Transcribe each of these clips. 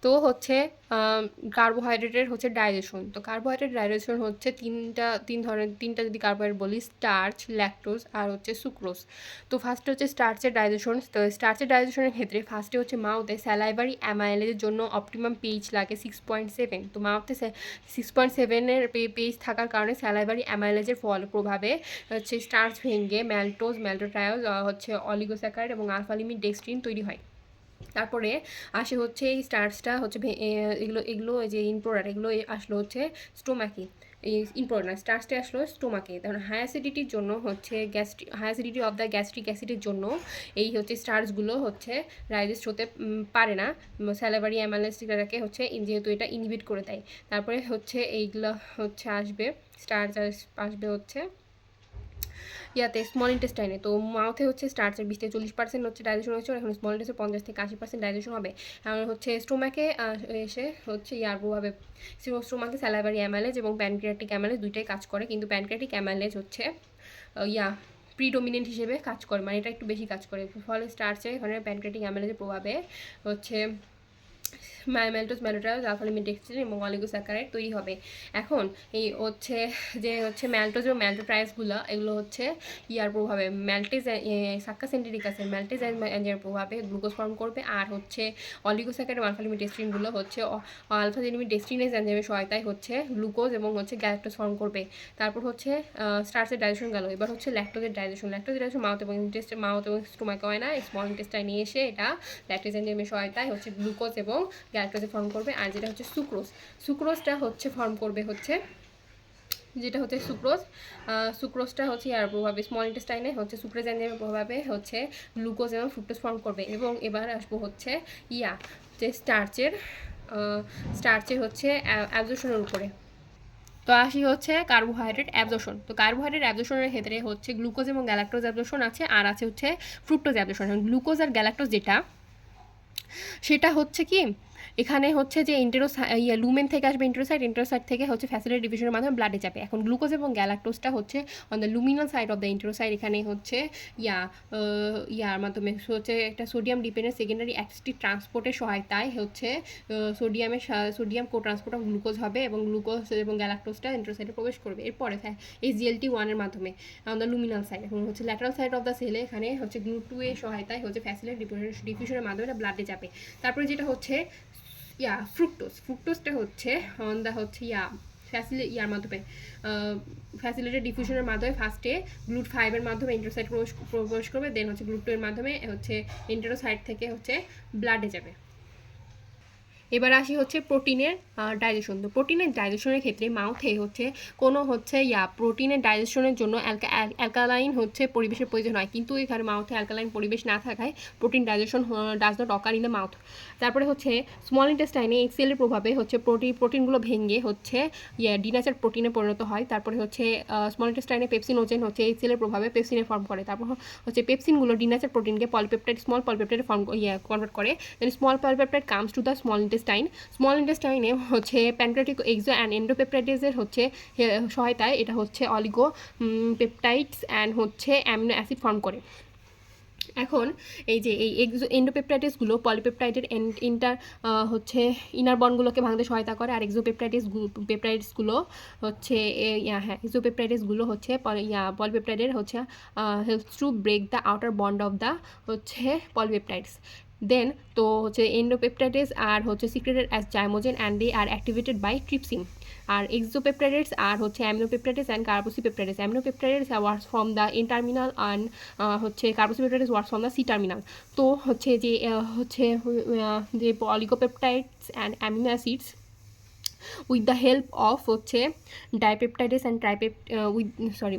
তো হচ্ছে কার্বোহাইড্রেটের হচ্ছে ডাইজেশন। তো কার্বোহাইড্রেট ডাইজেশন হচ্ছে তিনটা যদি কার্বোহাইড্রেট বলি, স্টার্চ, ল্যাকটোজ আর হচ্ছে সুক্রোজ। তো ফার্স্টে হচ্ছে স্টার্চের ডাইজেশন। তো স্টার্চের ডাইজেশনের ক্ষেত্রে ফার্স্টে হচ্ছে মাউথে স্যালাইভারি অ্যামাইলেজের জন্য অপটিমাম পেজ লাগে 6.7। তো মাউথে 6.7-এর পেজ থাকার কারণে স্যালাইভারি অ্যামাইলেজের প্রভাবে হচ্ছে স্টার্চ ভেঙে ম্যাল্টোট্রায়োজ হচ্ছে অলিগোস্যাকারাইড এবং আলফা লিমিট ডেক্সট্রিন তৈরি হয়। তারপরে আসে হচ্ছে এই স্টার্চটা হচ্ছে এগুলো যে ইনপ্রোডাক্ট এগুলো আসলো হচ্ছে স্টোমাকে। এই ইনপ্রোডাক্ট স্টার্চটা আসলো স্টোমাকে। তখন হাই অ্যাসিডিটির জন্য হচ্ছে high acidity of the gastric অ্যাসিডের জন্য এই হচ্ছে স্টার্চগুলো হচ্ছে ডাইজেস্ট হতে পারে না, স্যালাইভারি অ্যামাইলেজটাকে হচ্ছে যেহেতু এটা ইনহিবিট করে দেয়। তারপরে হচ্ছে এইগুলো হচ্ছে আসবে স্টার্চ আসবে হচ্ছে ইয়াতে স্মল ইন্টেস্টাইনে। তো মাউথে হচ্ছে স্টার্চের 20-40% হচ্ছে ডাইজেশন হচ্ছে, এখন স্মল ইন্টেস্টে 50-80% ডাইজেশন হবে। আর হচ্ছে স্টোমাকে এসে হচ্ছে ইয়ার প্রভাবে স্টোমাকে স্যালাইভারি অ্যামাইলেজ এবং প্যানক্রিয়াটিক অ্যামাইলেজ দুইটাই কাজ করে, কিন্তু প্যানক্রিয়াটিক অ্যামাইলেজ হচ্ছে প্রিডোমিনেন্ট হিসেবে কাজ করে, মানে এটা একটু বেশি কাজ করে। ফলে স্টার্চে এখানে প্যানক্রিয়াটিক অ্যামাইলেজের প্রভাবে হচ্ছে ম্যালোট্রায়োজ আলফা লিমিট ডেক্সট্রিন এবং অলিগোস্যাকারাইড তৈরি হবে। এখন এই হচ্ছে যে হচ্ছে ম্যালটোজ এবং ম্যাল্টোট্রায়োজগুলো এগুলো হচ্ছে ইয়ার প্রভাবে সাক্কাস এন্টেরিকাসের ম্যালটেজ এনজাইমের প্রভাবে গ্লুকোজ ফর্ম করবে। আর হচ্ছে অলিগোস্যাকারাইড এবং আলফা লিমিট ডেক্সট্রিনগুলো হচ্ছে আলফা লিমিট ডেক্সট্রিনেজ এনজাইমের সহায়তায় হচ্ছে গ্লুকোজ এবং হচ্ছে গ্যালাক্টোজ ফর্ম করবে। তারপর হচ্ছে স্টার্চের ডাইজেশন গেল। এবার হচ্ছে ল্যাকটোজের ডাইজেশন মাউথ এবং স্টোমাকে হয় না, স্মল ইন্টেস্টাইনে এসে এটা ল্যাকটেজ এনজাইমের সহায়তায় হচ্ছে গ্লুকোজ এবং গ্যালাক্টোজে ফর্ম করবে। আর যেটা হচ্ছে সুক্রোজটা হচ্ছে ফর্ম করবে হচ্ছে যেটা হচ্ছে সুক্রোজটা হচ্ছে ইয়ার প্রভাবে স্মল ইন্টেস্টাইনে হচ্ছে সুক্রেজ এনজাইমের প্রভাবে হচ্ছে গ্লুকোজ এবং ফ্রুক্টোজ ফর্ম করবে। এবং এবার আসবো হচ্ছে যে স্টার্চের হচ্ছে অ্যাবজর্পশনের উপরে। তো আসি হচ্ছে কার্বোহাইড্রেট অ্যাবজর্পশন। তো কার্বোহাইড্রেট অ্যাবজর্পশনের ক্ষেত্রে হচ্ছে গ্লুকোজ এবং গ্যালাক্টোজ অ্যাবজর্পশন আছে, আর আছে হচ্ছে ফ্রুক্টোজ অ্যাবজর্পশন। গ্লুকোজ আর গ্যালাক্টোজ সেটা হচ্ছে কি এখানে হচ্ছে যে লুমেন থেকে আসবে ইন্টেরোসাইট থেকে হচ্ছে ফ্যাসিলিটি ডিভিশনের মাধ্যমে ব্লাডে যাবে। এখন গ্লুকোজ এবং গ্যালাক্টোজটা হচ্ছে on the luminal side of the enterocyte, এখানে হচ্ছে ইয়ার মাধ্যমে হচ্ছে একটা সোডিয়াম ডিপেন্ডেন্ট সেকেন্ডারি অ্যাসিড ট্রান্সপোর্টের সহায়তায় হচ্ছে sodium co transport of glucose হবে এবং গ্লুকোজ এবং গ্যালাক্টোজটা ইন্টেরোসাইটে প্রবেশ করবে। এরপরে এই GLT-1 মাধ্যমে অন দ্য লুমিনাল সাইড। এখন হচ্ছে ল্যাটারাল সাইড অফ দ্য সেলে এখানে হচ্ছে GLUT2 এর সহায়তায় হচ্ছে ফ্যাসিলিটি ডিফিউশনের মাধ্যমে এটা ব্লাডে যাবে। তারপরে যেটা হচ্ছে ফ্রুক্টোজটা হচ্ছে অন দ্য হচ্ছে ইয়ার মাধ্যমে ফ্যাসিলিটি ডিফিউশনের মাধ্যমে ফার্স্টে GLUT5 মাধ্যমে ইন্টেরোসাইট প্রবেশ করবে, দেন হচ্ছে GLUT2 মাধ্যমে হচ্ছে ইন্টেরোসাইট থেকে হচ্ছে ব্লাডে যাবে। এবার আসি হচ্ছে প্রোটিনের ডাইজেশন। তো প্রোটিনের ডাইজেশনের ক্ষেত্রে মাউথে হচ্ছে কোনো হচ্ছে প্রোটিনের ডাইজেশনের জন্য অ্যালকালাইন হচ্ছে পরিবেশের প্রয়োজন হয়, কিন্তু এখানে মাউথে অ্যালকালাইন পরিবেশ না থাকায় protein digestion does not occur in the mouth. তারপরে হচ্ছে স্মল ইন্টেস্টাইনে এক্সেলের প্রভাবে হচ্ছে প্রোটিনগুলো ভেঙে হচ্ছে ডিনাচার প্রোটিনে পরিণত হয়। তারপরে হচ্ছে স্মল ইন্টেস্টাইনে পেপসিনোজেন হচ্ছে এক্সেলের প্রভাবে পেপসিনে ফর্ম করে। তারপর হচ্ছে পেপসিনগুলো ডিনাচার প্রোটিনকে স্মল পলিপেপটাইড কনভার্ট করে। Then small polypeptide comes to the small ইন্টেস্টাইনে হচ্ছে প্যানক্রিয়াটিক এক্সো অ্যান্ড এন্ডোপেপটাইডেসের হচ্ছে সহায়তায় এটা হচ্ছে অলিগো পেপটাইডস অ্যান্ড হচ্ছে অ্যামিনো অ্যাসিড ফর্ম করে। এখন এই যে এই এন্ডোপেপটাইডেসগুলো পলিপেপটাইডের হচ্ছে ইনার বন্ডগুলোকে ভাঙতে সহায়তা করে, আর পেপটাইডসগুলো হচ্ছে এক্সোপেপটাইডেসগুলো হচ্ছে পলিপেপটাইডের হচ্ছে helps to break the outer bond of the হচ্ছে পলিপেপটাইডস। দেন তো হচ্ছে এন্ডোপেপটাইডেস আর হচ্ছে secreted as zymogen and they are activated by trypsin. আর এক্সোপেপটাইডেস আর হচ্ছে aminopeptidase and carboxypeptidase. Aminopeptidase works from the N terminal and হচ্ছে carboxypeptidase works from the C terminal. তো হচ্ছে যে যে oligopeptides and amino acids with the help of হচ্ছে dipeptidase and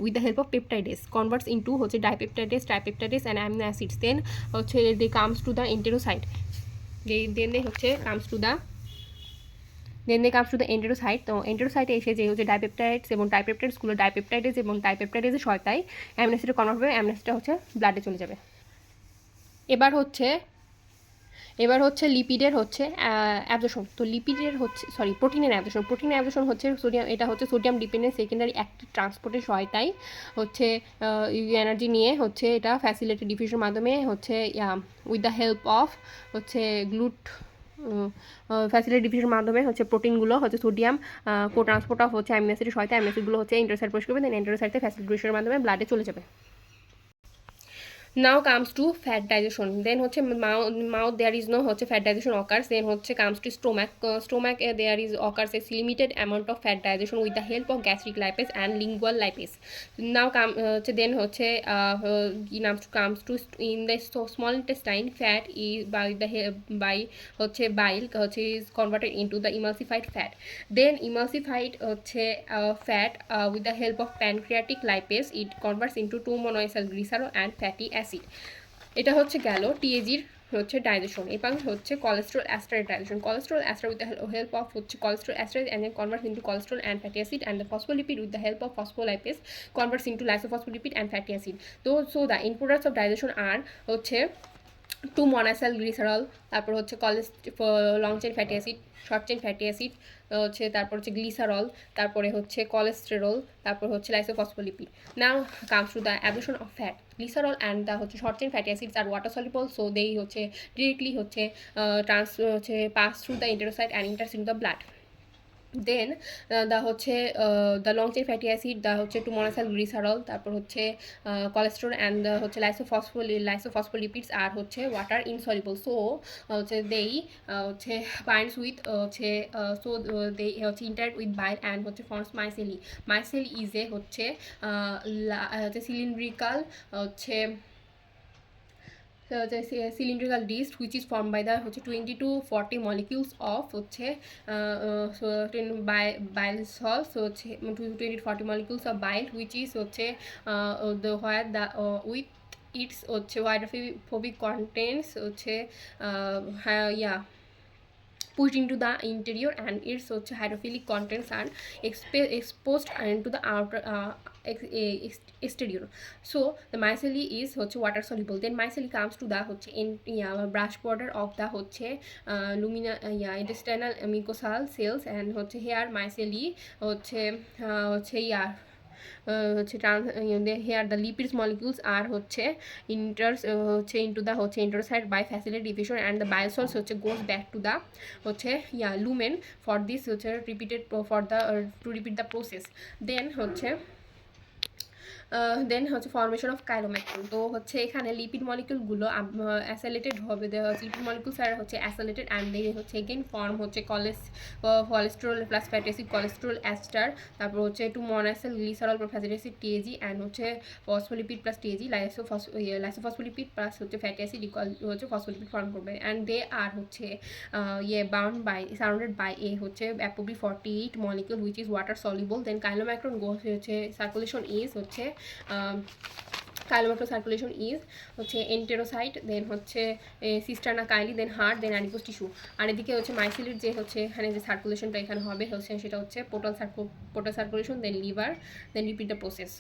with the help of peptidase converts into হচ্ছে dipeptidase tripeptidase and amino acids. Then হচ্ছে they comes to the enterocyte, they হচ্ছে comes to the enterocyte। তো এন্টেরোসাইটে এসে যে হচ্ছে dipeptides এবং ডাইপেপটাইডেসের সহায়তায় অ্যামিনো অ্যাসিডে কনভার্ট হবে, অ্যামিনো অ্যাসিডটা হচ্ছে ব্লাডে চলে যাবে। এবার হচ্ছে লিপিডের হচ্ছে অ্যাবজর্পশন। তো লিপিডের হচ্ছে প্রোটিনের অ্যাবজর্পশন হচ্ছে সোডিয়াম ডিপেন্ডেন্ট সেকেন্ডারি অ্যাক্টিভ ট্রান্সপোর্টের সহায়তায় হচ্ছে এনার্জি নিয়ে হচ্ছে এটা ফ্যাসিলিটি ডিফিউশনের মাধ্যমে হচ্ছে উইথ দ্য হেল্প অফ হচ্ছে ফ্যাসিলিটি ডিফিউশনের মাধ্যমে হচ্ছে প্রোটিনগুলো হচ্ছে সোডিয়াম কো ট্রান্সপোর্ট অফ হচ্ছে অ্যামিনো অ্যাসিড সহায়তা অ্যামিনো অ্যাসিডগুলো হচ্ছে এন্টারোসাইট প্রবেশ করবে, দেন এন্টারোসাইটে ফ্যাসিলিটি ডিফিউশনের মাধ্যমে ব্লাডে চলে যাবে। Now comes to fat digestion. Then হচ্ছে mouth there is no হচ্ছে fat digestion occurs. Then হচ্ছে comes to stomach. Stomach there is occurs a limited amount of fat digestion with the help of gastric lipase and lingual lipase. Now then হচ্ছে comes to in the small intestine fat is by হচ্ছে bile হচ্ছে is converted into the emulsified fat. Then emulsified হচ্ছে fat with the help of pancreatic lipase it converts into 2-monoacyl glycerol and fatty acid. এটা হচ্ছে গেল টিএজির হচ্ছে digestion. এবং হচ্ছে cholesterol esterase digestion. Cholesterol ester with the help of হচ্ছে cholesterol esterase and then converts into cholesterol and fatty acid, and the phospholipid with the help of phospholipase converts into lysophospholipid and fatty acid. So the end products of digestion are হচ্ছে 2-monoacyl glycerol, তারপর হচ্ছে long chain fatty acid, short chain fatty acid হচ্ছে, তারপর হচ্ছে glycerol, তারপরে হচ্ছে cholesterol, তারপর হচ্ছে lysophospholipid. Now comes to the absorption of fat. Glycerol and the হচ্ছে short chain fatty acids are water soluble, so they হচ্ছে ডিরেক্টলি হচ্ছে pass through the enterocyte and enters in the blood. Then the হচ্ছে the long chain fatty acid, the হচ্ছে 2-monoacyl glycerol, তারপর হচ্ছে cholesterol and হচ্ছে লাইসোফসফোলিপিডস আর হচ্ছে water insoluble, so হচ্ছে দেই হচ্ছে বাইন্ডস উইথ হচ্ছে সো দে হচ্ছে ইন্টারেক্ট উইথ বাইল অ্যান্ড হচ্ছে ফর্মস মাইসেলি। মাইসেলি ইজ এ হচ্ছে সিলিন্ড্রিক্যাল হচ্ছে the cylindrical disc which is formed by the 20 to 40 molecules of bile salts, so 20 to 40 molecules of bile which is the where the with its hydrophobic contents pushed into the interior, and its hydrophilic contents are exposed into the outer exterior. So the micelle is water soluble. Then micelle comes to the brush border of the lumina intestinal mucosal cells, and here micelle here the lipids molecules are enters into the enterocyte by facility diffusion, and the bile salts goes back to the lumen for this repeated for the to repeat the process. Then formation of chylomicron. তো এখানে lipid মলিকিউলগুলো acylated হবে, lipid molecules are acylated and they again form cholesterol plus fatty acid, cholesterol ester, তারপর 2-monoacyl glycerol plus fatty acid TAG, and phospholipid plus TAG, lysophospholipid plus fatty acid equal phospholipid form করবে, and they are surrounded by a FOB48 molecule which is water soluble. Then chylomicron goes circulation is chylomicron circulation is enterocyte, then cisterna chyli, then heart, then adipose tissue. আর এদিকে মাইসিলির যে এখানে যে সার্কুলেশনটা এখানে হবে সেটা portal circulation, then liver, then repeat the process.